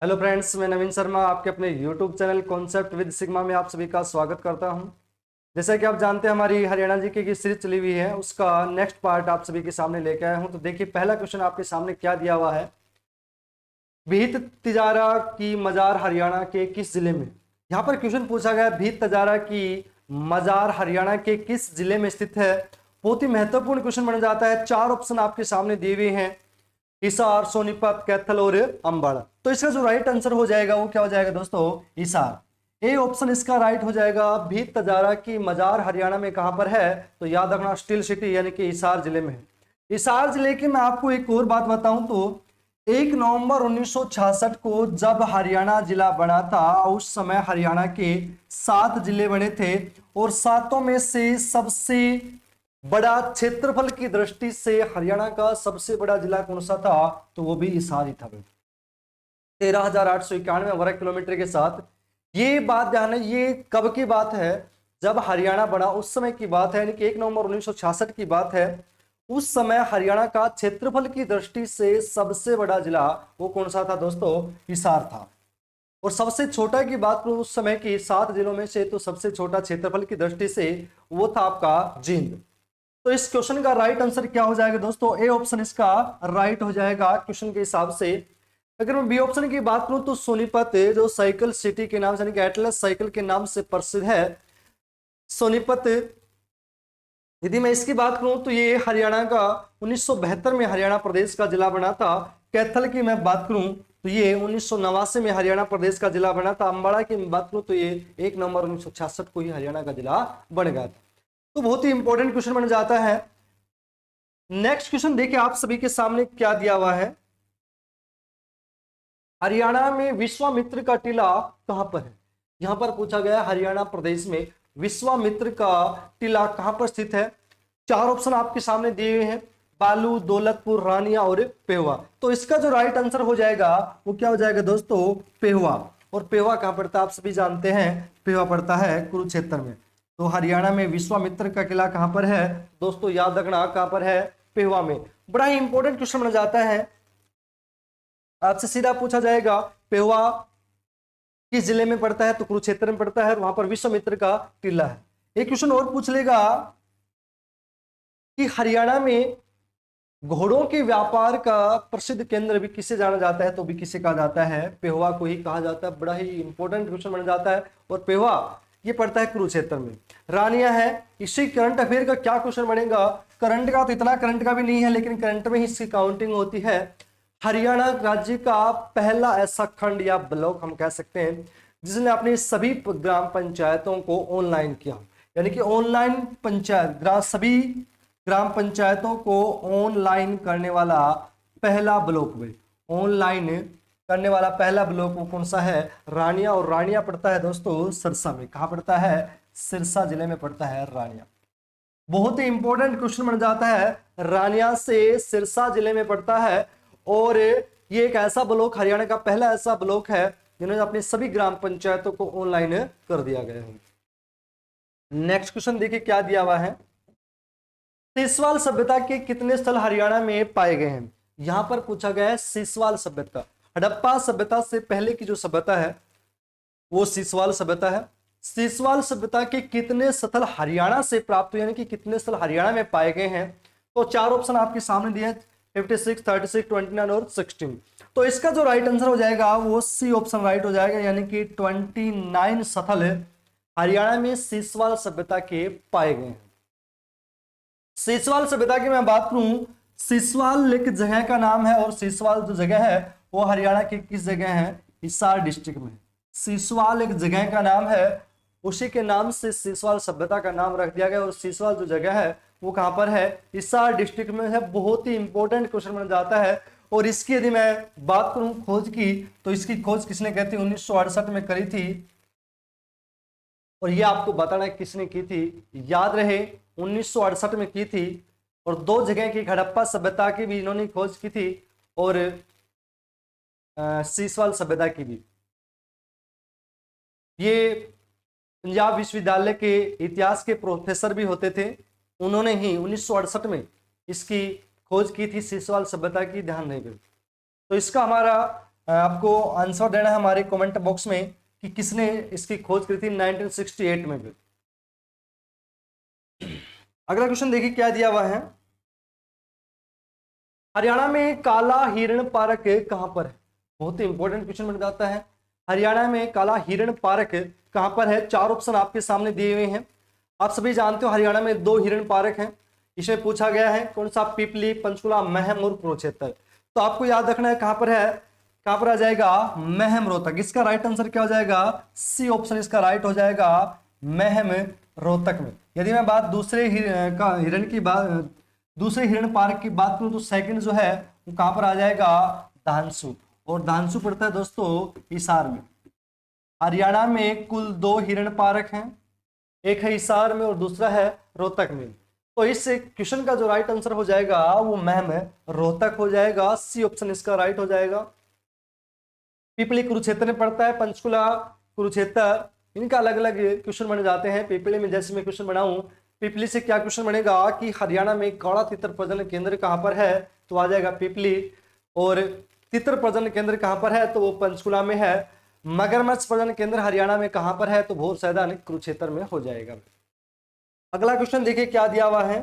Hello friends, मैं नवीन शर्मा आपके अपने YouTube channel concept with sigma में आप सभी का स्वागत करता हूं। जैसा कि आप जानते हैं, हमारी हरियाणा जी की सीरीज चली हुई है, उसका नेक्स्ट पार्ट आप सभी के सामने लेके आया हूं। तो देखिए, पहला क्वेश्चन आपके सामने क्या दिया हुआ है। भीत तिजारा की मजार हरियाणा के किस जिले में। यहाँ पर क्वेश्चन पूछा गया, भीत तिजारा की मजार हरियाणा के किस जिले में स्थित है। बहुत ही महत्वपूर्ण क्वेश्चन बन जाता है। चार ऑप्शन आपके सामने दिए हुए हैं, हिसार, सोनीपत, कैथल और अंबाला। तो इसका जो राइट आंसर हो जाएगा वो क्या हो जाएगा दोस्तों, हिसार। ए ऑप्शन इसका राइट हो जाएगा। भीत तजारा की मजार हरियाणा में कहां पर है, तो याद रखना स्टील सिटी यानी कि हिसार जिले में है। हिसार जिले की मैं आपको एक और बात बताऊं तो 1 नवंबर 1966 को जब हरियाणा जिला बना था, उस समय हरियाणा के 7 जिले बने थे और सातों में से सबसे बड़ा क्षेत्रफल की दृष्टि से हरियाणा का सबसे बड़ा जिला कौन सा था, तो वो भी हिसार ही था। 13,891 वर्ग किलोमीटर के साथ। ये बात ध्यान है, ये कब की बात है, जब हरियाणा बना उस समय की बात है, यानी कि 1 नवंबर 1966 की बात है। उस समय हरियाणा का क्षेत्रफल की दृष्टि से सबसे बड़ा जिला वो कौन सा था दोस्तों, हिसार था। और सबसे छोटा की बात करूं उस समय की 7 जिलों में से, तो सबसे छोटा क्षेत्रफल की दृष्टि से वो था आपका जींद। तो इस क्वेश्चन का राइट आंसर क्या हो जाएगा दोस्तों, ए ऑप्शन इसका राइट हो जाएगा क्वेश्चन के हिसाब से। अगर मैं बी ऑप्शन की बात करूं तो सोनीपत, जो साइकिल सिटी के नाम से यानी कि एटलस साइकिल के नाम से प्रसिद्ध है, सोनीपत। यदि मैं इसकी बात करूं तो ये हरियाणा का 1972 में हरियाणा प्रदेश का जिला बना था। कैथल की मैं बात करूं तो ये 1989 में हरियाणा प्रदेश का जिला बना था। अंबाला की मैं बात करूं तो ये 1 नवंबर 1966 को ही हरियाणा का जिला बन गया था। तो बहुत ही इंपॉर्टेंट क्वेश्चन बन जाता है। नेक्स्ट क्वेश्चन देखिए आप सभी के सामने क्या दिया हुआ है। हरियाणा में विश्वामित्र का टीला कहां पर है। यहां पर पूछा गया हरियाणा प्रदेश में विश्वामित्र का टीला कहां पर स्थित है। चार ऑप्शन आपके सामने दिए हुए हैं, बालू, दौलतपुर, रानिया और पेहवा। तो इसका जो राइट आंसर हो जाएगा वो क्या हो जाएगा दोस्तों, पेहवा। और पेहवा कहां पड़ता है, आप सभी जानते हैं, पेहवा पड़ता है कुरुक्षेत्र में। तो हरियाणा में विश्वामित्र का किला कहां पर है दोस्तों, याद रखना कहां पर है, पेहवा में। बड़ा ही इंपॉर्टेंट क्वेश्चन बन जाता है, आपसे सीधा पूछा जाएगा पेहवा किस जिले में पड़ता है, तो कुरुक्षेत्र में पड़ता है, वहां पर विश्वामित्र का टीला है। एक क्वेश्चन और पूछ लेगा कि हरियाणा में घोड़ों के व्यापार का प्रसिद्ध केंद्र भी किसे जाना जाता है, तो भी किसे कहा जाता है, पेहवा को ही कहा जाता है। बड़ा ही इंपॉर्टेंट क्वेश्चन बन जाता है। और पेहवा ये पड़ता है कुरुक्षेत्र में। रानिया है। इसी करंट अफेयर का क्या क्वेश्चन बनेगा, करंट का तो इतना करंट का भी नहीं है, लेकिन करंट में ही इसकी काउंटिंग होती है। हरियाणा राज्य का पहला ऐसा खंड या ब्लॉक हम कह सकते हैं जिसने अपनी सभी ग्राम पंचायतों को ऑनलाइन किया, यानी कि ऑनलाइन पंचायत, सभी ग्राम पंचायतों को ऑनलाइन करने वाला पहला ब्लॉक में, ऑनलाइन करने वाला पहला ब्लॉक वो कौन सा है, रानिया। और रानिया पड़ता है दोस्तों सिरसा में। कहां पड़ता है, सिरसा जिले में पड़ता है रानिया। बहुत ही इंपॉर्टेंट क्वेश्चन बन जाता है, रानिया से सिरसा जिले में पड़ता है। और ये एक ऐसा ब्लॉक, हरियाणा का पहला ऐसा ब्लॉक है जिन्होंने अपनी सभी ग्राम पंचायतों को ऑनलाइन कर दिया गया है। नेक्स्ट क्वेश्चन देखिए क्या दिया हुआ है। सिसवाल सभ्यता के कितने स्थल हरियाणा में पाए गए हैं। यहां पर पूछा गया है सिसवाल सभ्यता। हड़प्पा सभ्यता से पहले की जो सभ्यता है वो सिसवाल सभ्यता है। सिसवाल सभ्यता के कितने स्थल हरियाणा से प्राप्त हुए, यानी कि कितने स्थल हरियाणा में पाए गए हैं, तो चार ऑप्शन आपके सामने दिए, 56, 36, 29 और 16। तो इसका जो राइट आंसर हो जाएगा वो सी ऑप्शन राइट हो जाएगा, यानी कि 29 स्थल हरियाणा में सिसवाल सभ्यता के पाए गए हैं। सिसवाल सभ्यता की मैं बात करूं, सिसवाल एक जगह का नाम है, और सिसवाल जो जगह है वो हरियाणा की किस जगह है, हिसार डिस्ट्रिक्ट में। सिसवाल एक जगह का नाम है, उसी के नाम से सिसवाल सभ्यता का नाम रख दिया गया। और सिसवाल जो जगह है वो कहां पर है, हिसार डिस्ट्रिक्ट में है। बहुत ही इंपॉर्टेंट क्वेश्चन बन जाता है। और इसकी यदि मैं बात करूं खोज की, तो इसकी खोज किसने की थी, 1968 में करी थी। और ये आपको बताना है किसने की थी, याद रहे 1968 में की थी। और दो जगह की, हड़प्पा सभ्यता की भी इन्होंने खोज की थी, और सिसवाल सभ्यता की भी। ये पंजाब विश्वविद्यालय के इतिहास के प्रोफेसर भी होते थे, उन्होंने ही 1968 में इसकी खोज की थी, सिसवाल सभ्यता की, ध्यान रहे। तो इसका हमारा आपको आंसर देना है हमारे कमेंट बॉक्स में कि किसने इसकी खोज की थी 1968 में भी। अगला क्वेश्चन देखिए क्या दिया हुआ है। हरियाणा में काला हिरण पार्क कहां पर है? बहुत ही इंपॉर्टेंट क्वेश्चन बन जाता है। हरियाणा में काला हिरण पार्क कहां पर है? चार ऑप्शन आपके सामने दिए हुए हैं। आप सभी जानते हो हरियाणा में 2 हिरण पार्क हैं। इसमें पूछा गया है कौन सा? पिपली, पंचकुला, महम और कुरुक्षेत्र। तो आपको याद रखना है कहां पर है, कहां पर आ जाएगा? महम रोहतक। इसका राइट आंसर क्या हो जाएगा? सी ऑप्शन इसका राइट हो जाएगा, महम रोहतक में। यदि मैं बात दूसरे हिरण की बात, दूसरे हिरण पार्क की बात करूं तो सेकंड जो है वो कहां पर आ जाएगा? धानसू। और धानसू पड़ता है दोस्तों हिसार में। हरियाणा में कुल 2 हिरण पार्क हैं, एक है हिसार में और दूसरा है रोहतक में। तो इस क्वेश्चन का जो राइट आंसर हो जाएगा वो महम रोहतक हो जाएगा। सी ऑप्शन इसका राइट हो जाएगा। पिपली कुरुक्षेत्र में पड़ता है, पंचकुला कुरुक्षेत्र, इनका अलग अलग क्वेश्चन बने जाते हैं। पिपली में जैसे मैं क्वेश्चन बनाऊं, पिपली से क्या क्वेश्चन बनेगा कि हरियाणा में कौड़ा तितर प्रजनन केंद्र कहां पर है? तो आ जाएगा पिपली। और तितर प्रजनन केंद्र कहां पर है? तो वो पंचकुला में है। मगरमच्छ प्रजनन केंद्र हरियाणा में कहां पर है? तो भोर सैदान कुरुक्षेत्र में हो जाएगा। अगला क्वेश्चन देखिए क्या दिया हुआ है।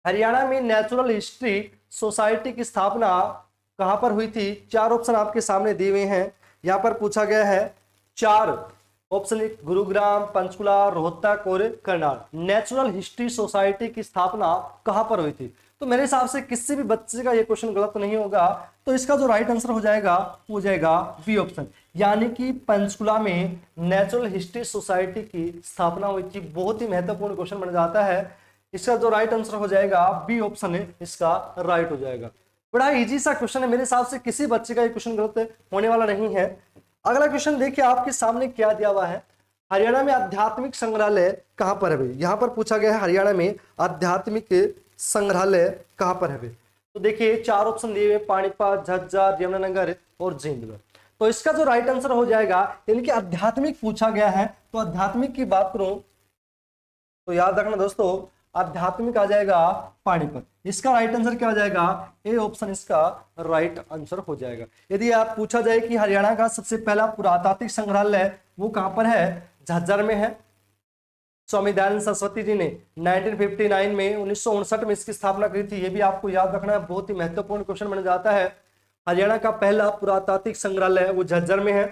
हरियाणा में नेचुरल हिस्ट्री सोसाइटी की स्थापना कहां पर हुई थी? चार ऑप्शन आपके सामने दिए हुए हैं। यहां पर पूछा गया है चार ऑप्शन, गुरुग्राम, पंचकुला, रोहतक और करनाल। नेचुरल हिस्ट्री सोसाइटी की स्थापना कहां पर हुई थी? तो मेरे हिसाब से किसी भी बच्चे का ये क्वेश्चन गलत नहीं होगा। तो इसका जो राइट आंसर हो जाएगा वो जाएगा बी ऑप्शन, यानी कि पंचकुला में नेचुरल हिस्ट्री सोसाइटी की स्थापना हुई थी। बहुत ही महत्वपूर्ण क्वेश्चन बन जाता है। इसका जो राइट आंसर हो जाएगा बी ऑप्शन है इसका राइट हो जाएगा। बड़ा इजी सा क्वेश्चन है, मेरे हिसाब से किसी बच्चे का ये क्वेश्चन गलत होने वाला नहीं है। अगला क्वेश्चन देखिए आपके सामने क्या दिया हुआ है। हरियाणा में आध्यात्मिक संग्रहालय कहां पर है भाई? यहां पर पूछा गया है हरियाणा में आध्यात्मिक संग्रहालय कहां पर है भाई? तो देखिए चार ऑप्शन दिए हुए, पानीपत, झज्जर, यमुनानगर और जींद में। तो इसका जो राइट आंसर हो जाएगा, यानी कि आध्यात्मिक पूछा गया है तो आध्यात्मिक की बात करूं तो याद रखना दोस्तों, आध्यात्मिक आ जाएगा पानीपत। इसका राइट आंसर क्या हो जाएगा? ए ऑप्शन इसका राइट आंसर हो जाएगा। यदि आप पूछा जाए कि हरियाणा का सबसे पहला पुरातात्विक संग्रहालय वो कहां पर है? झज्जर में है। स्वामी दयानंद सरस्वती जी ने 1959 में 1959 में इसकी स्थापना की थी। ये भी आपको याद रखना है, बहुत ही महत्वपूर्ण क्वेश्चन बन जाता है। हरियाणा का पहला पुरातात्विक संग्रहालय वो झज्जर में है।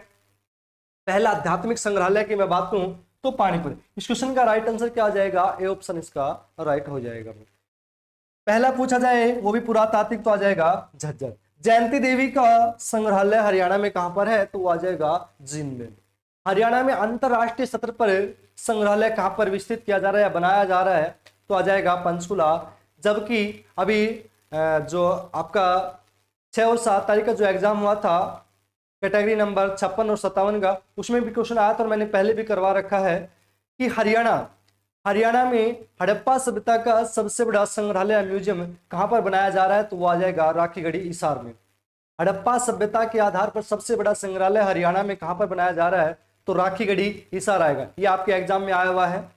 पहला आध्यात्मिक संग्रहालय की मैं बात करूं तो पानीपत। इस क्वेश्चन का राइट आंसर क्या आ जाएगा? ए ऑप्शन इसका राइट हो जाएगा। पहला पूछा जाए वो भी पुरातात्विक तो आ जाएगा झज्जर। जयंती देवी का संग्रहालय हरियाणा में कहां पर है? तो वो आ जाएगा जींद में। हरियाणा में अंतरराष्ट्रीय स्तर पर संग्रहालय कहां पर विकसित किया जा रहा है या बनाया जा रहा है? तो आ जाएगा पंचकुला। जबकि अभी जो आपका 6 और 7 तारीख का जो एग्जाम हुआ था कैटेगरी नंबर 56 और 57 का, उसमें भी क्वेश्चन आया था और मैंने पहले भी करवा रखा है कि हरियाणा में हड़प्पा सभ्यता का सबसे बड़ा संग्रहालय म्यूजियम कहां पर बनाया जा रहा है? तो वो आ जाएगा राखीगढ़ी हिसार में। हड़प्पा सभ्यता के आधार पर सबसे बड़ा संग्रहालय हरियाणा में कहां पर बनाया जा रहा है? तो राखीगढ़ी हिसार आएगा। ये आपके एग्जाम में आया हुआ है।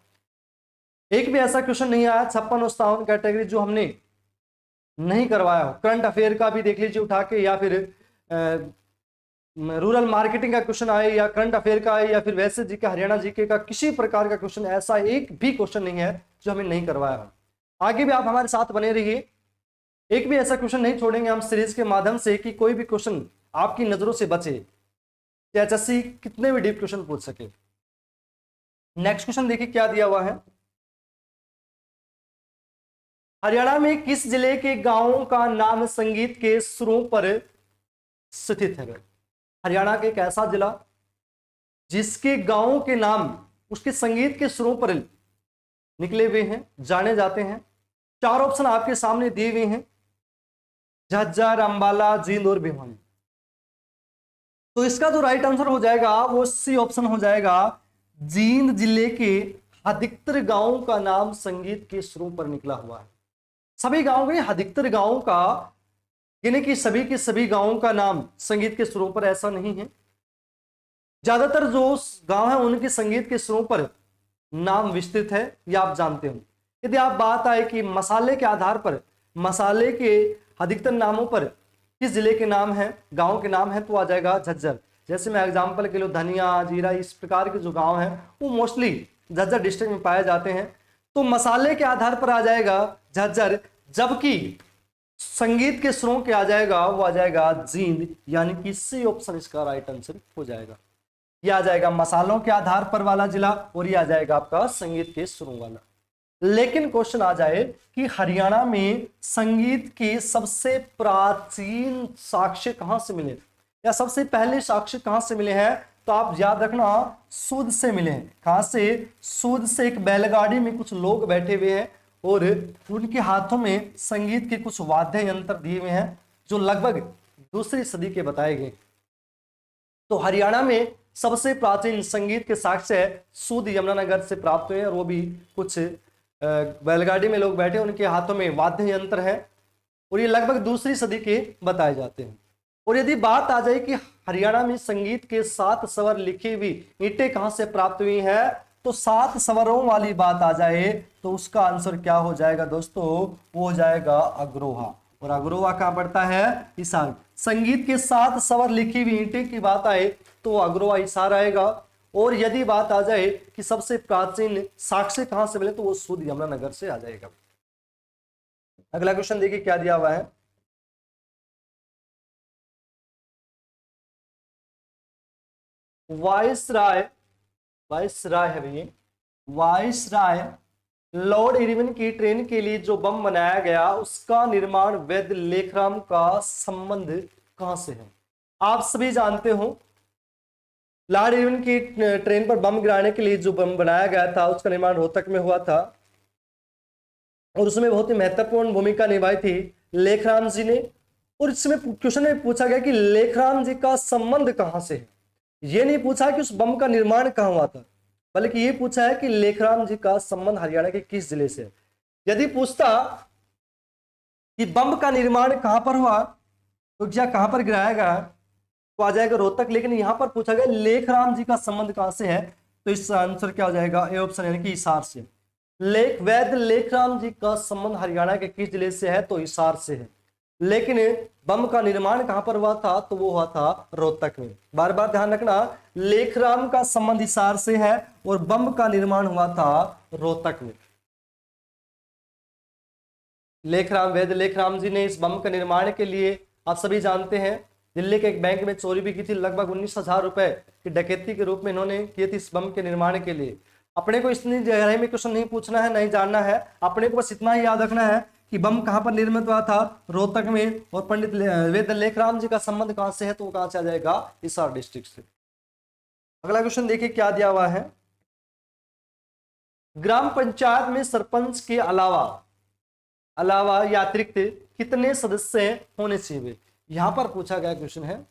एक भी ऐसा क्वेश्चन नहीं आया 56 और 57 कैटेगरी जो हमने नहीं करवाया हो। करंट अफेयर का भी देख लीजिए उठा के, या फिर रूरल मार्केटिंग का क्वेश्चन आए या करंट अफेयर का आए या फिर वैसे जीके, हरियाणा जीके का किसी प्रकार का क्वेश्चन, ऐसा एक भी क्वेश्चन नहीं है जो हमें नहीं करवाया हो। आगे भी आप हमारे साथ बने रहिए, एक भी ऐसा क्वेश्चन नहीं छोड़ेंगे हम सीरीज के माध्यम से कि कोई भी क्वेश्चन आपकी नजरों से बचे। एचएससी कितने भी डीप क्वेश्चन पूछ सके। नेक्स्ट क्वेश्चन देखिए क्या दिया हुआ है। हरियाणा में किस जिले के गांवों का नाम संगीत के सुरों पर स्थित है? हरियाणा के एक ऐसा जिला जिसके गांवों के नाम उसके संगीत के सुरों पर निकले हुए हैं, जाने जाते हैं। चार ऑप्शन आपके सामने दिए हुए हैं, झज्जर, अंबाला, जींद और भिवानी। तो इसका जो राइट आंसर हो जाएगा वो सी ऑप्शन हो जाएगा। जींद जिले के अधिकतर गांवों का नाम संगीत के सुरों पर निकला हुआ है। सभी गांवों के, अधिकतर गांवों का, यानी कि सभी के सभी गांवों का नाम संगीत के सुरों पर ऐसा नहीं है। ज्यादातर जो गांव है उनके संगीत के सुरों पर नाम विस्तृत है, यह आप जानते हो। यदि आप बात आए कि मसाले के आधार पर, मसाले के अधिकतर नामों पर किस जिले के नाम है, गांव के नाम है, तो आ जाएगा झज्जर। जैसे मैं एग्जांपल के लिए धनिया, जीरा, इस प्रकार के जो गांव हैं वो मोस्टली झज्जर डिस्ट्रिक्ट में पाए जाते हैं, तो मसाले के आधार पर आ जाएगा झज्जर, जबकि संगीत के सुरों के आ जाएगा वो आ जाएगा जींद, यानी कि सी ऑप्शन इसका राइट आंसर हो जाएगा। ये आ जाएगा मसालों के आधार पर वाला जिला और ये आ जाएगा आपका संगीत के सुरों वाला। लेकिन क्वेश्चन आ जाए कि हरियाणा में संगीत के सबसे प्राचीन साक्ष्य कहां से मिले, या सबसे पहले साक्ष्य कहां से मिले हैं, तो आप याद रखना सूद से मिले हैं। कहां से? सूद से। एक बैलगाड़ी में कुछ लोग बैठे हुए हैं और उनके हाथों में संगीत के कुछ वाद्य यंत्र दिए हुए हैं जो लगभग दूसरी सदी के बताए गए। तो हरियाणा में सबसे प्राचीन संगीत के साक्ष्य सूद यमुनानगर से प्राप्त हुए और वो भी कुछ बैलगाड़ी में लोग बैठे, उनके हाथों में वाद्य यंत्र है और ये लगभग दूसरी सदी के बताए जाते हैं। और यदि बात आ जाए कि हरियाणा में संगीत के 7 स्वर लिखी हुई ईंटें कहां से प्राप्त हुई हैं, तो 7 स्वरों वाली बात आ जाए तो उसका आंसर क्या हो जाएगा दोस्तों, वो हो जाएगा अग्रोहा। और अग्रोहा कहां पड़ता है? हिसार। संगीत के 7 स्वर लिखी हुई ईंटें की बात आए तो अग्रोहा हिसार आएगा। और यदि बात आ जाए कि सबसे प्राचीन साक्ष्य कहां से मिले तो वो सूद यमुनानगर से आ जाएगा। अगला क्वेश्चन देखिए क्या दिया हुआ है। वायसराय है भैया, वायसराय लॉर्ड इरविन की ट्रेन के लिए जो बम बनाया गया उसका निर्माण वैद्य लेखराम का संबंध कहां से है? आप सभी जानते हो लॉर्ड इरविन की ट्रेन पर बम गिराने के लिए जो बम बनाया गया था उसका निर्माण रोहतक में हुआ था और उसमें बहुत ही महत्वपूर्ण भूमिका निभाई थी लेखराम जी ने। और इसमें क्वेश्चन में पूछा गया कि लेखराम जी का संबंध कहां से है। ये नहीं पूछा कि उस बम का निर्माण कहां हुआ था, बल्कि ये पूछा है कि लेखराम जी का संबंध हरियाणा के किस जिले से है। यदि पूछता कि बम का निर्माण कहां पर हुआ तो क्या कहां पर गिराया गया तो आ जाएगा रोहतक, लेकिन यहां पर पूछा गया लेखराम जी का संबंध कहां से है तो इसका आंसर क्या हो जाएगा? ए ऑप्शन, यानी कि हिसार से। वैद्य लेखराम जी का संबंध हरियाणा के किस जिले से है तो हिसार से है। लेकिन बम का निर्माण कहां पर हुआ था तो वो हुआ था रोहतक में। बार बार ध्यान रखना, लेखराम का संबंध हिसार से है और बम का निर्माण हुआ था रोहतक में। वैद्य लेखराम जी ने इस बम के निर्माण के लिए, आप सभी जानते हैं, दिल्ली के एक बैंक में चोरी भी की थी। लगभग 19,000 रुपए की डकैती के रूप में इन्होंने की थी इस बम के निर्माण के लिए। अपने को इतनी गहराई में क्वेश्चन नहीं पूछना है, नहीं जानना है, अपने को बस इतना ही याद रखना है कि बम कहां पर निर्मित हुआ था, रोहतक में, और पंडित वैद्य लेखराम जी का संबंध कहां से है तो वो कहां से आ जाएगा? हिसार डिस्ट्रिक्ट से। अगला क्वेश्चन देखिए क्या दिया हुआ है। ग्राम पंचायत में सरपंच के अलावा या अतिरिक्त कितने सदस्य होने चाहिए? यहां पर पूछा गया क्वेश्चन है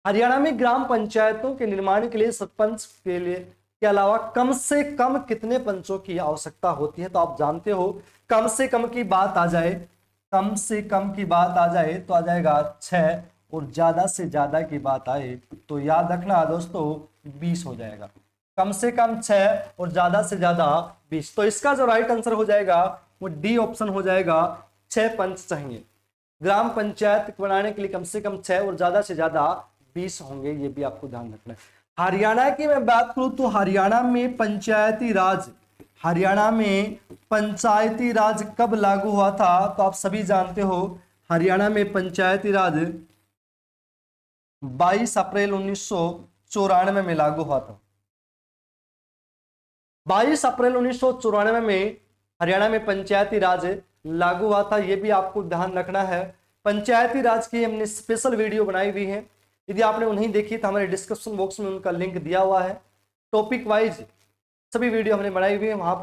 हरियाणा में ग्राम पंचायतों के निर्माण के लिए सरपंच के अलावा कम से कम कितने पंचों की आवश्यकता होती है। तो आप जानते हो कम से कम की बात आ जाए, कम से कम की बात आ जाए तो आ जाएगा 6 और ज्यादा से ज्यादा की बात आए तो याद रखना दोस्तों 20 हो जाएगा। कम से कम 6 और ज्यादा से ज्यादा 20। तो इसका जो राइट आंसर हो जाएगा वो डी ऑप्शन हो जाएगा, 6 पंच चाहिए। ग्राम पंचायत बनाने के लिए कम से कम 6 और ज्यादा से ज्यादा 20 होंगे, ये भी आपको ध्यान रखना है। हरियाणा की मैं बात करूं तो हरियाणा में पंचायती राज कब लागू हुआ था तो आप सभी जानते हो हरियाणा में पंचायती राज 22 अप्रैल 1994 में लागू हुआ था। 22 अप्रैल 1994 में हरियाणा में पंचायती राज लागू हुआ था, यह भी आपको ध्यान रखना है। पंचायती राज की हमने स्पेशल वीडियो बनाई हुई है, यदि आपने उन्हें देखी तो हमारे डिस्क्रिप्शन बॉक्स में उनका लिंक दिया हुआ है। टॉपिक वाइज सभी वीडियो हमने बनाई हुई है, वहां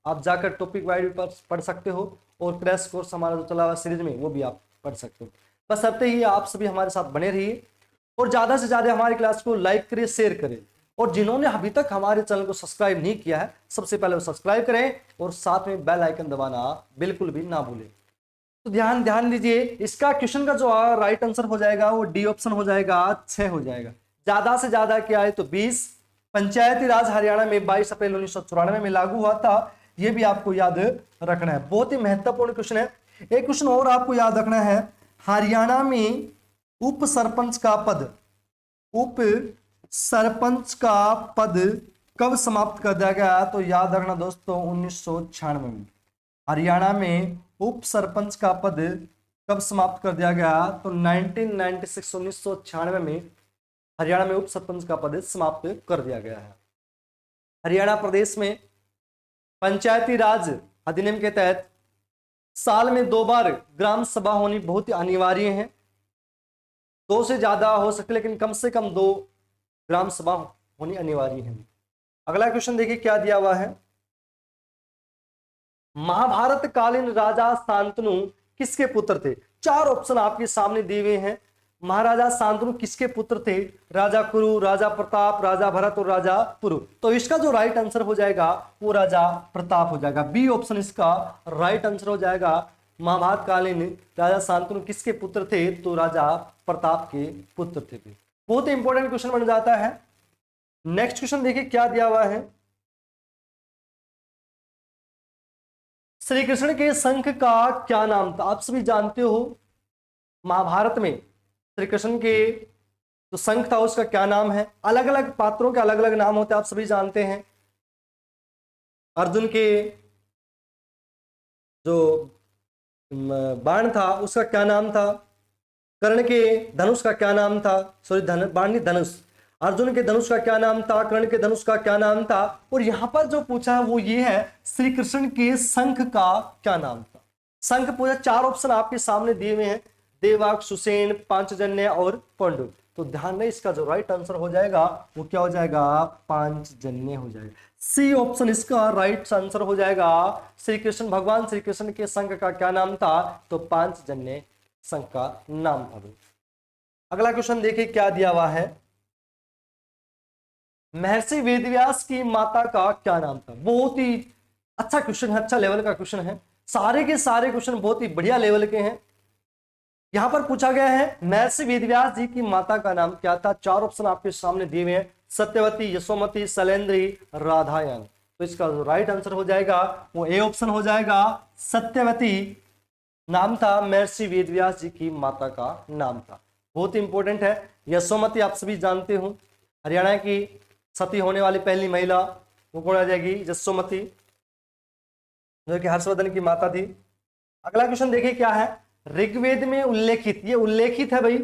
आप जाकर टॉपिक वाइज पढ़ सकते हो और क्रैश कोर्स हमारा जो चला हुआ सीरीज में वो भी आप पढ़ सकते हो। बस अब ही आप सभी हमारे साथ बने रहिए और ज्यादा से ज्यादा हमारी क्लास को लाइक करें, शेयर करें, और जिन्होंने अभी तक हमारे चैनल को सब्सक्राइब नहीं किया है सबसे पहले वो सब्सक्राइब करें और साथ में बेल आइकन दबाना बिल्कुल भी ना भूलें। तो ध्यान दीजिए, इसका क्वेश्चन का जो राइट आंसर हो जाएगा वो डी ऑप्शन हो जाएगा, 6 हो जाएगा। ज्यादा से ज्यादा क्या है तो 20। पंचायती राज हरियाणा में 22 अप्रैल 1994 में लागू हुआ था, यह भी आपको याद रखना है। बहुत ही महत्वपूर्ण क्वेश्चन है। एक क्वेश्चन और आपको याद रखना है, हरियाणा में उप सरपंच का पद, उप सरपंच का पद कब समाप्त कर दिया गया? तो याद रखना दोस्तों 1996 में। हरियाणा में उप सरपंच का पद कब समाप्त कर दिया गया? तो 1996 1996 में हरियाणा में उप सरपंच का पद समाप्त कर दिया गया है। हरियाणा प्रदेश में पंचायती राज अधिनियम के तहत साल में 2 बार ग्राम सभा होनी बहुत ही अनिवार्य है। 2 से ज्यादा हो सके लेकिन कम से कम 2 ग्राम सभा होनी अनिवार्य है। अगला क्वेश्चन देखिए क्या दिया हुआ है। महाभारत कालीन राजा शांतनु किसके पुत्र थे? 4 ऑप्शन आपके सामने दिए हुए हैं। महाराजा शांतनु किसके पुत्र थे? राजा कुरु, राजा प्रताप, राजा भरत और राजा पुरु। तो इसका जो राइट आंसर हो जाएगा वो राजा प्रताप हो जाएगा। बी ऑप्शन इसका राइट आंसर हो जाएगा। महाभारत कालीन राजा शांतनु किसके पुत्र थे? तो राजा प्रताप के पुत्र थे। बहुत ही इंपॉर्टेंट क्वेश्चन बन जाता है। नेक्स्ट क्वेश्चन देखिए क्या दिया हुआ है। श्री कृष्ण के शंख का क्या नाम था? आप सभी जानते हो महाभारत में श्री कृष्ण के जो शंख था उसका क्या नाम है? अलग अलग पात्रों के अलग अलग नाम होते हैं, आप सभी जानते हैं। अर्जुन के जो बाण था उसका क्या नाम था? कर्ण के धनुष का क्या नाम था? सॉरी बाण नहीं, धनुष। अर्जुन के धनुष का क्या नाम था? कर्ण के धनुष का क्या नाम था? और यहां पर जो पूछा है वो ये है श्री कृष्ण के शंख का क्या नाम था? शंख पूछा। 4 ऑप्शन आपके सामने दिए हुए हैं, देवाक, सुसेन, पांचजन्य और पांडु। तो ध्यान रहे इसका जो राइट आंसर हो जाएगा वो क्या हो जाएगा? पांचजन्य हो जाएगा। सी ऑप्शन इसका राइट आंसर हो जाएगा। श्री कृष्ण, भगवान श्री कृष्ण के शंख का क्या नाम था? तो पांचजन्य शंख का नाम था। अगला क्वेश्चन देखिए क्या दिया हुआ है। महर्षि वेदव्यास की माता का क्या नाम था? बहुत ही अच्छा क्वेश्चन है, अच्छा लेवल का क्वेश्चन है। सारे के सारे क्वेश्चन बहुत ही बढ़िया लेवल के हैं। यहां पर पूछा गया है महर्षि वेदव्यास जी की माता का नाम क्या था? 4 ऑप्शन आपके सामने दिए हुए हैं, सत्यवती, यशोमती, शैलेंद्री, राधायन। तो इसका जो राइट आंसर हो जाएगा वो ए ऑप्शन हो जाएगा, सत्यवती नाम था महर्षि वेदव्यास जी की माता का नाम था। बहुत इंपॉर्टेंट है। यशोमती आप सभी जानते हो, हरियाणा की सती होने वाली पहली महिला वो कौन आ जाएगी? यशोमती, जो कि हर्षवर्धन की माता थी। अगला क्वेश्चन देखिए क्या है। ऋग्वेद में उल्लेखित, ये उल्लेखित है भाई,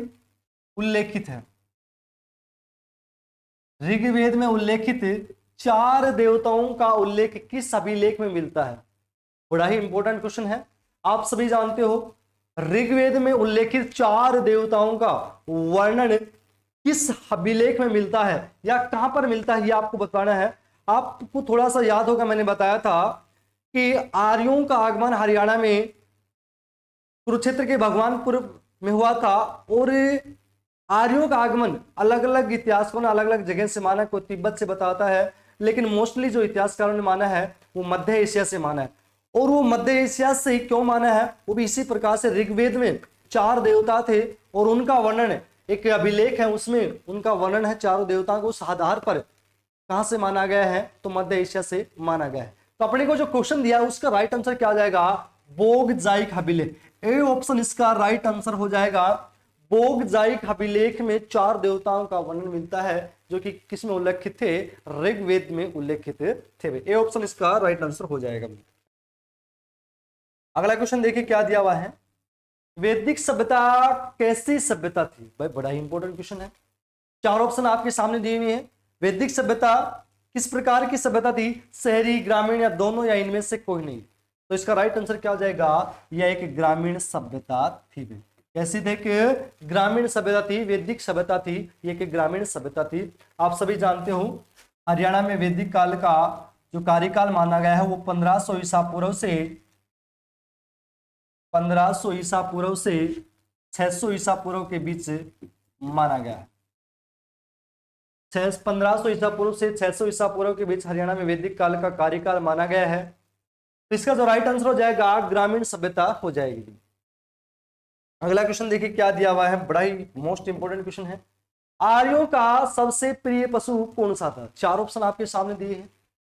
उल्लेखित है। ऋग्वेद में उल्लेखित 4 देवताओं का उल्लेख किस अभिलेख में मिलता है? बड़ा ही इंपॉर्टेंट क्वेश्चन है। आप सभी जानते हो ऋग्वेद में उल्लेखित 4 देवताओं का वर्णन किस अभिलेख में मिलता है या कहां पर मिलता है, ये आपको बताना है। आपको थोड़ा सा याद होगा, मैंने बताया था कि आर्यों का आगमन हरियाणा में कुरुक्षेत्र के भगवानपुर में हुआ था। और आर्यों का आगमन अलग अलग इतिहासकारों ने अलग अलग जगह से माना, कोई तिब्बत से बताता है, लेकिन मोस्टली जो इतिहासकारों ने माना है वो मध्य एशिया से माना है। और वो मध्य एशिया से क्यों माना है? वो भी इसी प्रकार से ऋग्वेद में 4 देवता थे और उनका वर्णन एक अभिलेख है, उसमें उनका वर्णन है 4 देवताओं को। उस आधार पर कहां से माना गया है? तो मध्य एशिया से माना गया है। तो अपने को जो क्वेश्चन दिया है उसका राइट आंसर क्या आ जाएगा? बोगजाइक अभिलेख। ए ऑप्शन इसका राइट आंसर हो जाएगा। बोगजाइक अभिलेख में 4 देवताओं का वर्णन मिलता है जो कि किस में उल्लेखित थे? ऋग्वेद में उल्लेखित थे। ए ऑप्शन इसका राइट आंसर हो जाएगा। अगला क्वेश्चन देखिए क्या दिया हुआ है। वैदिक सभ्यता कैसी सभ्यता थी? भाई बड़ा ही इंपॉर्टेंट क्वेश्चन है। 4 ऑप्शन आपके सामने दिए हुए हैं। वैदिक सभ्यता किस प्रकार की सभ्यता थी? शहरी, ग्रामीण या दोनों, या इनमें से कोई नहीं? तो इसका राइट आंसर क्या हो जाएगा? यह एक ग्रामीण सभ्यता थी। कैसी थी? कि ग्रामीण सभ्यता थी, वैदिक सभ्यता थी, ये एक ग्रामीण सभ्यता थी। आप सभी जानते हो हरियाणा में वैदिक काल का जो कार्यकाल माना गया है वो 1500 ईसा पूर्व से 1500 ईसा पूर्व से 600 ईसा पूर्व के बीच माना गया है। 1500 ईसा पूर्व से 600 ईसा पूर्व के बीच हरियाणा में वैदिक काल का कार्यकाल माना गया है। तो इसका जो राइट आंसर हो जाएगा ग्रामीण सभ्यता हो जाएगी। अगला क्वेश्चन देखिए क्या दिया हुआ है, बड़ा ही मोस्ट इंपोर्टेंट क्वेश्चन है। आर्यों का सबसे प्रिय पशु कौन सा था? 4 ऑप्शन आपके सामने दिए हैं।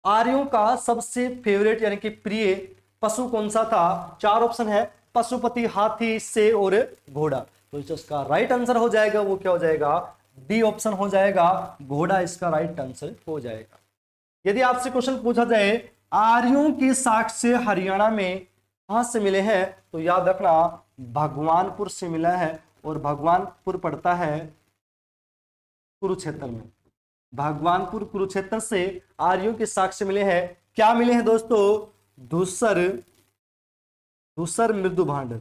आर्यों का सबसे फेवरेट यानी कि प्रिय पशु कौन सा था? 4 ऑप्शन है, पशुपति, हाथी, शेर और घोड़ा। तो इसका राइट आंसर हो जाएगा वो क्या हो जाएगा, डी ऑप्शन हो जाएगा, घोड़ा इसका राइट आंसर हो जाएगा। यदि आपसे क्वेश्चन पूछा जाए आर्यों के साक्ष्य हरियाणा में कहां से मिले हैं, तो याद रखना भगवानपुर से मिला है, और भगवानपुर पड़ता है कुरुक्षेत्र में। भगवानपुर कुरुक्षेत्र से आर्यों के साक्ष्य मिले हैं। क्या मिले हैं दोस्तों, धूसर मृदु भांड,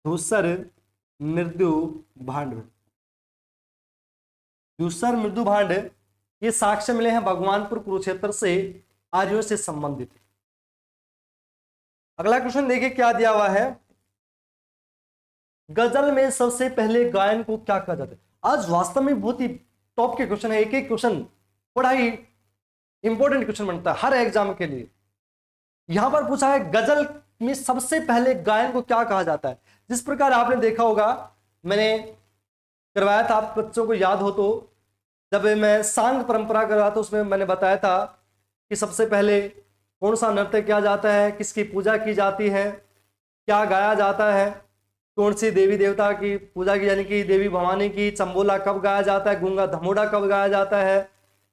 धूसर मृदु भांड, धूसर मृदु भांड, ये साक्ष्य मिले हैं भगवानपुर कुरुक्षेत्र से आर्यों से संबंधित। अगला क्वेश्चन देखिए क्या दिया हुआ है, गजल में सबसे पहले गायन को क्या कहा जाता है। आज वास्तव में बहुत ही टॉप के क्वेश्चन है, एक एक क्वेश्चन बड़ा ही इंपॉर्टेंट क्वेश्चन बनता है हर एग्जाम के लिए। यहां पर पूछा है गजल में सबसे पहले गायन को क्या कहा जाता है। जिस प्रकार आपने देखा होगा, मैंने करवाया था, आप बच्चों को याद हो तो, जब मैं सांग परंपरा करवाया था उसमें मैंने बताया था कि सबसे पहले कौन सा नृत्य किया जाता है, किसकी पूजा की जाती है, क्या गाया जाता है, कौन सी देवी देवता की पूजा की, यानी कि देवी भवानी की, चंबोला कब गाया जाता है, गूंगा धमोड़ा कब गाया जाता है,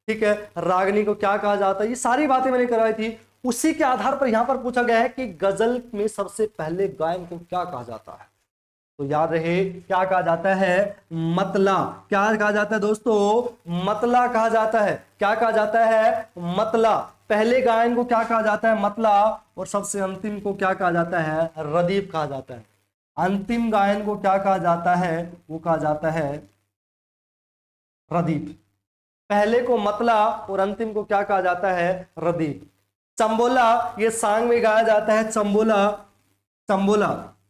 ठीक है, रागनी को क्या कहा जाता है, ये सारी बातें मैंने करवाई थी। उसी के आधार पर यहां पर पूछा गया है कि गजल में सबसे पहले गायन को क्या कहा जाता है। तो याद रहे क्या कहा जाता है, मतला। क्या कहा जाता है दोस्तों, मतला कहा जाता है। क्या कहा जाता है, मतला। पहले गायन को क्या कहा जाता है, मतला, और सबसे अंतिम को क्या कहा जाता है, रदीप कहा जाता है। अंतिम गायन को क्या कहा जाता है, वो कहा जाता है रदीप। पहले को मतला और अंतिम को क्या कहा जाता है, रदीप। चंबोला ये सांग में गाया जाता है, चंबोला, चंबोला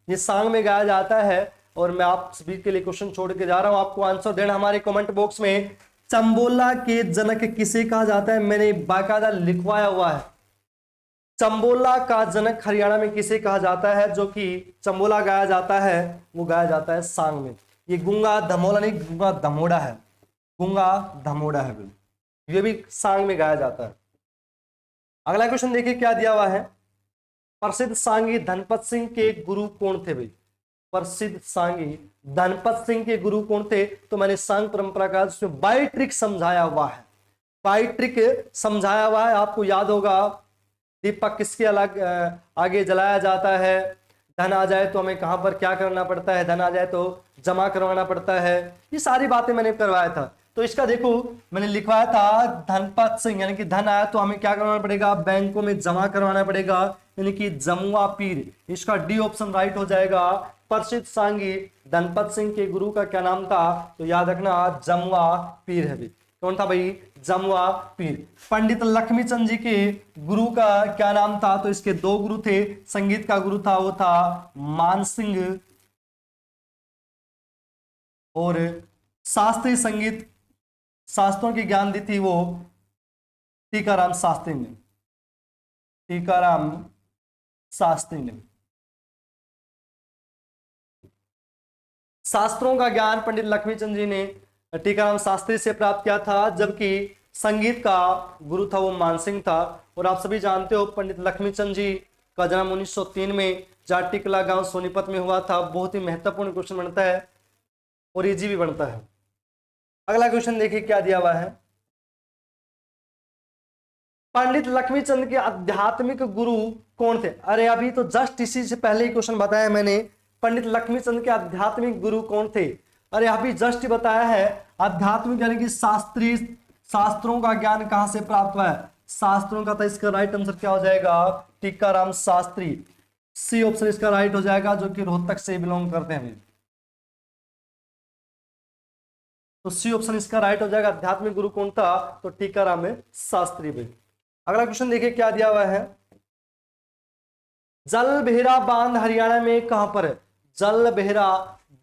ये सांग में गाया जाता है। और मैं आप सभी के लिए क्वेश्चन छोड़ के जा रहा हूं, आपको आंसर देना हमारे कमेंट बॉक्स में। चंबोला के जनक किसे कहा जाता है, मैंने बाकायदा लिखवाया हुआ है। चंबोला का जनक हरियाणा में किसे कहा जाता है, जो कि चंबोला गाया जाता है वो गाया जाता है सांग में। ये गूंगा धमोला नहीं, गूंगा धमोड़ा है, गूंगा धमोड़ा है, ये भी सांग में गाया जाता है। अगला क्वेश्चन देखिए क्या दिया हुआ है, प्रसिद्ध सांगी धनपत सिंह के गुरु कौन थे भाई। प्रसिद्ध सांगी धनपत सिंह के गुरु कौन थे, तो मैंने सांग परंपरा का उसमें बाई ट्रिक समझाया हुआ है, बाई ट्रिक समझाया हुआ है। आपको याद होगा दीपक किसके अलग आगे जलाया जाता है, धन आ जाए तो हमें कहां पर क्या करना पड़ता है, धन आ जाए तो जमा करवाना पड़ता है, ये सारी बातें मैंने करवाया था। तो इसका देखो मैंने लिखवाया था धनपत सिंह, यानी कि धन आया तो हमें क्या करवाना पड़ेगा, बैंकों में जमा करवाना पड़ेगा, यानी कि जमुआ पीर। इसका डी ऑप्शन राइट हो जाएगा। प्रसिद्ध सांगी धनपत सिंह के गुरु का क्या नाम था, तो याद रखना जमुआ पीर है। कौन था भाई, जमुआ पीर। पंडित लक्ष्मी चंद जी के गुरु का क्या नाम था, तो इसके दो गुरु थे। संगीत का गुरु था वो था मानसिंह, और शास्त्रीय संगीत शास्त्रों की ज्ञान दी थी वो टीकाराम शास्त्री ने, टीकाराम शास्त्री ने। शास्त्रों का ज्ञान पंडित लक्ष्मीचंद जी ने टीकाराम शास्त्री से प्राप्त किया था, जबकि संगीत का गुरु था वो मानसिंह था। और आप सभी जानते हो पंडित लक्ष्मीचंद जी का जन्म 1903 में जाटिकला गांव सोनीपत में हुआ था। बहुत ही महत्वपूर्ण क्वेश्चन बनता है और इजी भी बनता है। अगला क्वेश्चन देखिए क्या दिया हुआ है, पंडित लक्ष्मीचंद के आध्यात्मिक गुरु कौन थे। अरे अभी तो जस्ट इसी से पहले ही क्वेश्चन बताया मैंने, पंडित लक्ष्मीचंद के आध्यात्मिक गुरु कौन थे। अरे अभी जस्ट बताया है, आध्यात्मिक यानी कि शास्त्रीय शास्त्रों का ज्ञान कहां से प्राप्त हुआ है, शास्त्रों का। तो इसका राइट आंसर क्या हो जाएगा, टीकाराम शास्त्री। सी ऑप्शन इसका राइट हो जाएगा, जो कि रोहतक से बिलोंग करते हैं। तो सी ऑप्शन इसका राइट हो जाएगा। आध्यात्मिक गुरु कौन था, तो टीकाराम शास्त्री भाई। अगला क्वेश्चन देखिए क्या दिया हुआ है, जलबेहरा बांध हरियाणा में कहां पर है। जलबेहरा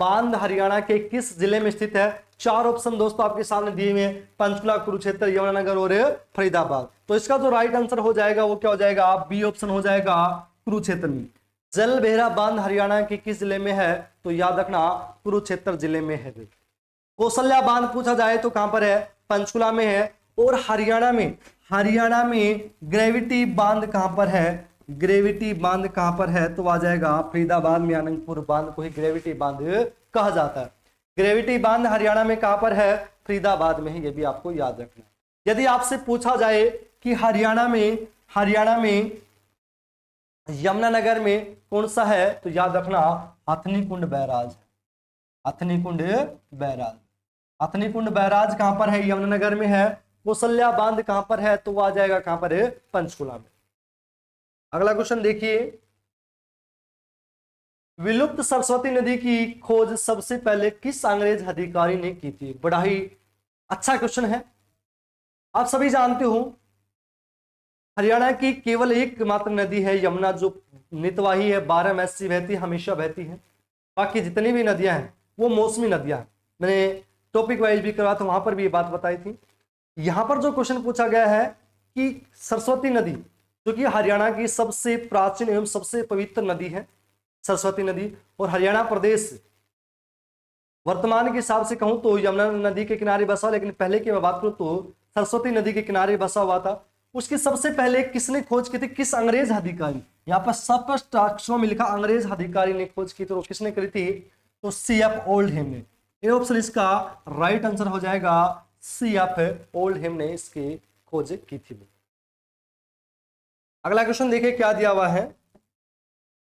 बांध हरियाणा के किस जिले में स्थित है। चार ऑप्शन दोस्तों आपके सामने दिए हुए हैं, पंचकुला, कुरुक्षेत्र, यमुनानगर और फरीदाबाद। तो इसका जो राइट आंसर हो जाएगा वो क्या हो जाएगा, बी ऑप्शन हो जाएगा, कुरुक्षेत्र में। जलबेहरा बांध हरियाणा के किस जिले में है, तो याद रखना कुरुक्षेत्र जिले में है। कौशल्या बांध पूछा जाए तो कहां पर है, पंचकुला में है। और हरियाणा में ग्रेविटी बांध कहां पर है, ग्रेविटी बांध कहां पर है, तो आ जाएगा फरीदाबाद में अनंगपुर बांध को ही ग्रेविटी बांध कहा जाता है। ग्रेविटी बांध हरियाणा में कहां पर है, फरीदाबाद में है, ये भी आपको याद रखना है। यदि आपसे पूछा जाए कि हरियाणा में यमुनानगर में कौन सा है, तो याद रखना हथनी कुंड बैराज है। हथनी कुंड बैराज, हथनी कुंड बैराज कहां पर है, यमुनानगर में है। कौशल्या बांध कहां पर है, तो वो आ जाएगा कहां पर है, पंचकुला में। अगला क्वेश्चन देखिए, विलुप्त सरस्वती नदी की खोज सबसे पहले किस अंग्रेज अधिकारी ने की थी। बड़ा ही अच्छा क्वेश्चन है। आप सभी जानते हो हरियाणा की केवल एकमात्र नदी है यमुना, जो नितवाही है, 12 बहती, हमेशा बहती है। बाकी जितनी भी नदियां हैं वो मौसमी नदियां हैं। मैंने टॉपिक वाइज भी करवा था, वहां पर भी ये बात बताई थी। यहां पर जो क्वेश्चन पूछा गया है कि सरस्वती नदी, जो कि हरियाणा की सबसे प्राचीन एवं सबसे पवित्र नदी है सरस्वती नदी, और हरियाणा प्रदेश वर्तमान के हिसाब से कहूं तो यमुना नदी के किनारे बसा, लेकिन पहले की मैं बात करूं तो सरस्वती नदी के किनारे बसा हुआ था। उसकी सबसे पहले किसने खोज की थी, किस अंग्रेज अधिकारी, यहाँ पर स्पष्ट अक्षरों में लिखा अंग्रेज अधिकारी ने खोज की, तो किसने करी थी, तो CF ओल्डहैम ने। ये ऑप्शन इसका राइट आंसर हो जाएगा, CF ओल्डहैम ने इसकी खोज की थी। अगला क्वेश्चन देखिए क्या दिया हुआ है,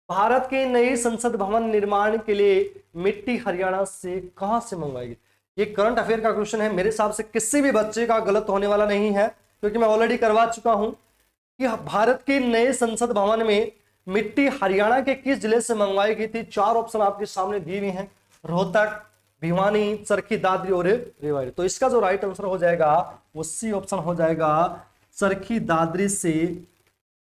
भारत के नए संसद भवन निर्माण के लिए मिट्टी हरियाणा से कहां से मंगवाई गई। ये करंट अफेयर का क्वेश्चन है, मेरे हिसाब से किसी भी बच्चे का गलत होने वाला नहीं है, क्योंकि मैं ऑलरेडी करवा चुका हूं कि भारत के नए संसद भवन में मिट्टी हरियाणा के किस जिले से मंगवाई गई थी। 4 ऑप्शन आपके सामने दिए हुए हैं, रोहतक, भिवानी, चरखी दादरी और रेवाड़ी। तो इसका जो राइट आंसर हो जाएगा वो सी ऑप्शन हो जाएगा, चरखी दादरी से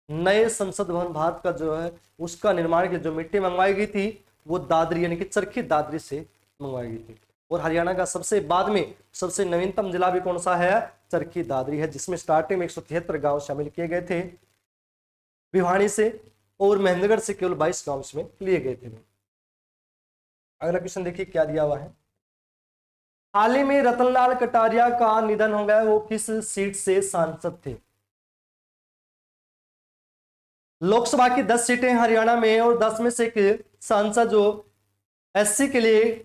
नए संसद भवन भारत का जो है उसका निर्माण की जो मिट्टी मंगवाई गई थी वो दादरी यानी कि चरखी दादरी से मंगवाई गई थी। और हरियाणा का सबसे बाद में सबसे नवीनतम जिला भी कौन सा है, चरखी दादरी है, जिसमें स्टार्टिंग में 173 गांव शामिल किए गए थे भिवानी से, और महेंद्रगढ़ से केवल 22 गांव इसमें लिए गए थे। अगला क्वेश्चन देखिए क्या दिया हुआ है, हाल ही में रतनलाल कटारिया का निधन हो गया, वो किस सीट से सांसद थे। लोकसभा की 10 सीटें हरियाणा में और 10 में से एक सांसद जो SC के लिए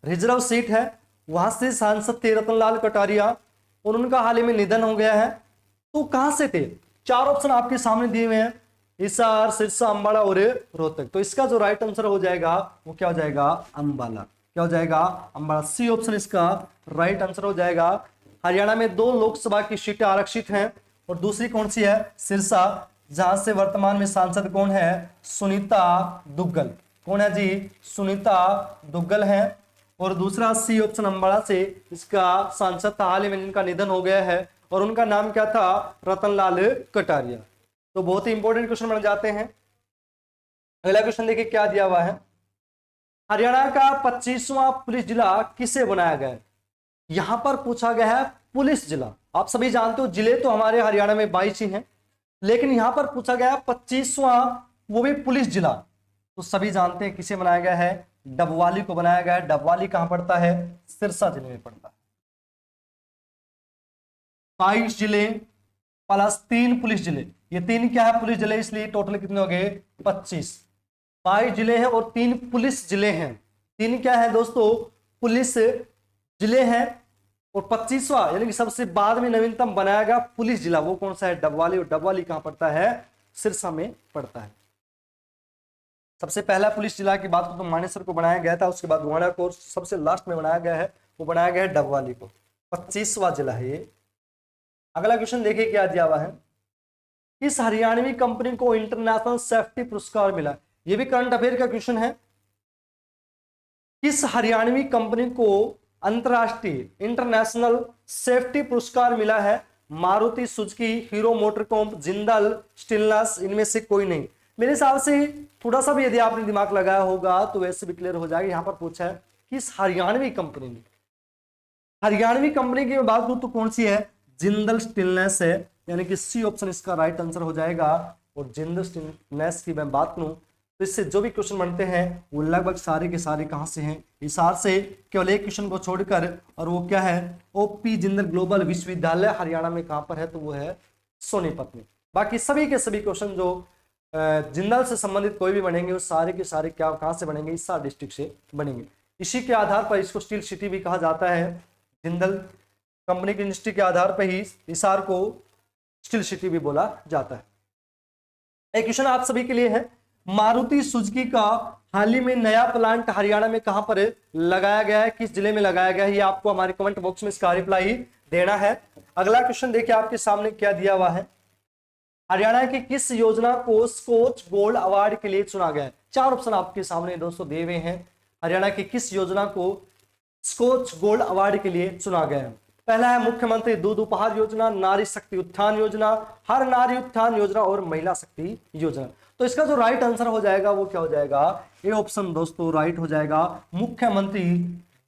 रिजर्व सीट है, वहां से सांसद थे रतनलाल कटारिया, और उनका हाल ही में निधन हो गया है। तो कहां से थे, 4 ऑप्शन आपके सामने दिए हुए हैं, हिसार, सिरसा, अंबाला और रोहतक। तो इसका जो राइट आंसर हो जाएगा वो क्या हो जाएगा, अंबाला। क्या हो जाएगा, अंबाला। सी ऑप्शन इसका राइट आंसर हो जाएगा। हरियाणा में 2 लोकसभा की सीटें आरक्षित हैं, और दूसरी कौन सी है, सिरसा, जहां से वर्तमान में सांसद कौन है, सुनीता दुग्गल। कौन है जी, सुनीता दुग्गल है। और दूसरा सी ऑप्शन अंबाला से इसका सांसद था, हाल ही में जिनका निधन हो गया है, और उनका नाम क्या था, रतनलाल कटारिया। तो बहुत ही इंपॉर्टेंट क्वेश्चन बन जाते हैं। अगला क्वेश्चन देखिए क्या दिया हुआ है, हरियाणा का 25वां पुलिस जिला किसे बनाया गया है। यहां पर पूछा गया है पुलिस जिला। आप सभी जानते हो जिले तो हमारे हरियाणा में 22 ही हैं, लेकिन यहां पर पूछा गया 25वां, वो भी पुलिस जिला। तो सभी जानते हैं किसे बनाया गया है, डबवाली को बनाया गया है। डबवाली कहां पड़ता है, सिरसा जिले में पड़ता है। 22 जिले प्लस 3 पुलिस जिले, ये 3 क्या है, पुलिस जिले, इसलिए टोटल कितने हो गए, 25। 22 जिले हैं और 3 पुलिस जिले हैं। 3 क्या है दोस्तों, पुलिस जिले हैं, और 25वां यानी कि सबसे बाद में नवीनतम बनाया गया पुलिस जिला वो कौन सा है, डबवाली। और डबवाली कहां पड़ता है, सिरसा में पड़ता है। सबसे पहला पुलिस जिला की बात तो मानेसर को बनाया गया था, उसके बाद गोवाड़ा को सबसे लास्ट में बनाया गया है, वो बनाया गया है डबवाली को। 25वां जिला है ये। अगला क्वेश्चन देखिए क्या दिया हुआ है, इस हरियाणवी कंपनी को इंटरनेशनल सेफ्टी पुरस्कार मिला। ये भी करंट अफेयर का क्वेश्चन है। किस हरियाणवी कंपनी को अंतरराष्ट्रीय इंटरनेशनल सेफ्टी पुरस्कार मिला है। मारुति सुजुकी, हीरो मोटरकॉम्प, जिंदल स्टेनलेस, इनमें से कोई नहीं। मेरे हिसाब से थोड़ा सा भी यदि आपने दिमाग लगाया होगा तो वैसे भी क्लियर हो जाएगा। यहां पर पूछा है किस हरियाणवी कंपनी ने, हरियाणवी कंपनी की बात करूं तो कौन सी है, जिंदल स्टेनलेस है, यानी कि सी ऑप्शन इसका राइट आंसर हो जाएगा। और जिंदल स्टेनलेस की मैं बात करूं तो इससे जो भी क्वेश्चन बनते हैं वो लगभग सारे के सारे कहां से हैं, हिसार से, केवल एक क्वेश्चन को छोड़कर, और वो क्या है, ओपी जिंदल ग्लोबल विश्वविद्यालय हरियाणा में कहां पर है, तो वो है सोनीपत में। बाकी सभी के सभी क्वेश्चन जो जिंदल से संबंधित कोई भी बनेंगे वो सारे के सारे क्या कहां से बनेंगे, हिसार डिस्ट्रिक्ट से बनेंगे। इसी के आधार पर इसको स्टील सिटी भी कहा जाता है। जिंदल कंपनी की इंडस्ट्री के आधार पर ही हिसार को स्टील सिटी भी बोला जाता है। एक क्वेश्चन आप सभी के लिए है, मारुति सुजुकी का हाल ही में नया प्लांट हरियाणा में कहां पर लगाया गया है, किस जिले में लगाया गया है, ये आपको हमारे कमेंट बॉक्स में इसका रिप्लाई देना है। अगला क्वेश्चन देखिए आपके सामने क्या दिया हुआ है, हरियाणा की किस योजना को स्कॉच गोल्ड अवार्ड के लिए चुना गया है। चार ऑप्शन आपके सामने दोस्तों दिए हुए हैं, हरियाणा की किस योजना को स्कॉच गोल्ड अवार्ड के लिए चुना गया है। पहला है मुख्यमंत्री दूध उपहार योजना, नारी शक्ति उत्थान योजना, हर नारी उत्थान योजना और महिला शक्ति योजना। तो इसका जो राइट आंसर हो जाएगा वो क्या हो जाएगा, ये ऑप्शन दोस्तों राइट हो जाएगा, मुख्यमंत्री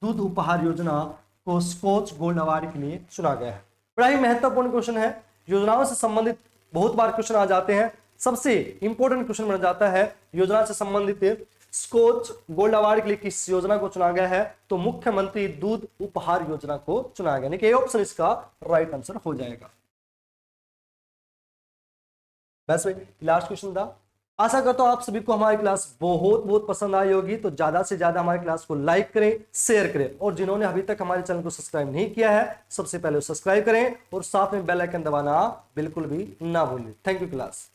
दूध उपहार योजना को स्कॉच गोल्ड अवार्ड के लिए चुना गया है। बड़ा ही महत्वपूर्ण क्वेश्चन है, योजनाओं से संबंधित बहुत बार क्वेश्चन आ जाते हैं, सबसे इंपॉर्टेंट क्वेश्चन बन जाता है योजना से संबंधित स्कॉच गोल्ड अवार्ड के लिए किस योजना को चुना गया है, तो मुख्यमंत्री दूध उपहार योजना को चुना गया, यानी कि ऑप्शन इसका राइट आंसर हो जाएगा। बस लास्ट क्वेश्चन था। आशा करता हूं आप सभी को हमारी क्लास बहुत बहुत पसंद आई होगी, तो ज्यादा से ज्यादा हमारी क्लास को लाइक करें, शेयर करें, और जिन्होंने अभी तक हमारे चैनल को सब्सक्राइब नहीं किया है सबसे पहले सब्सक्राइब करें और साथ में बेल आइकन दबाना बिल्कुल भी ना भूलें। Thank you class.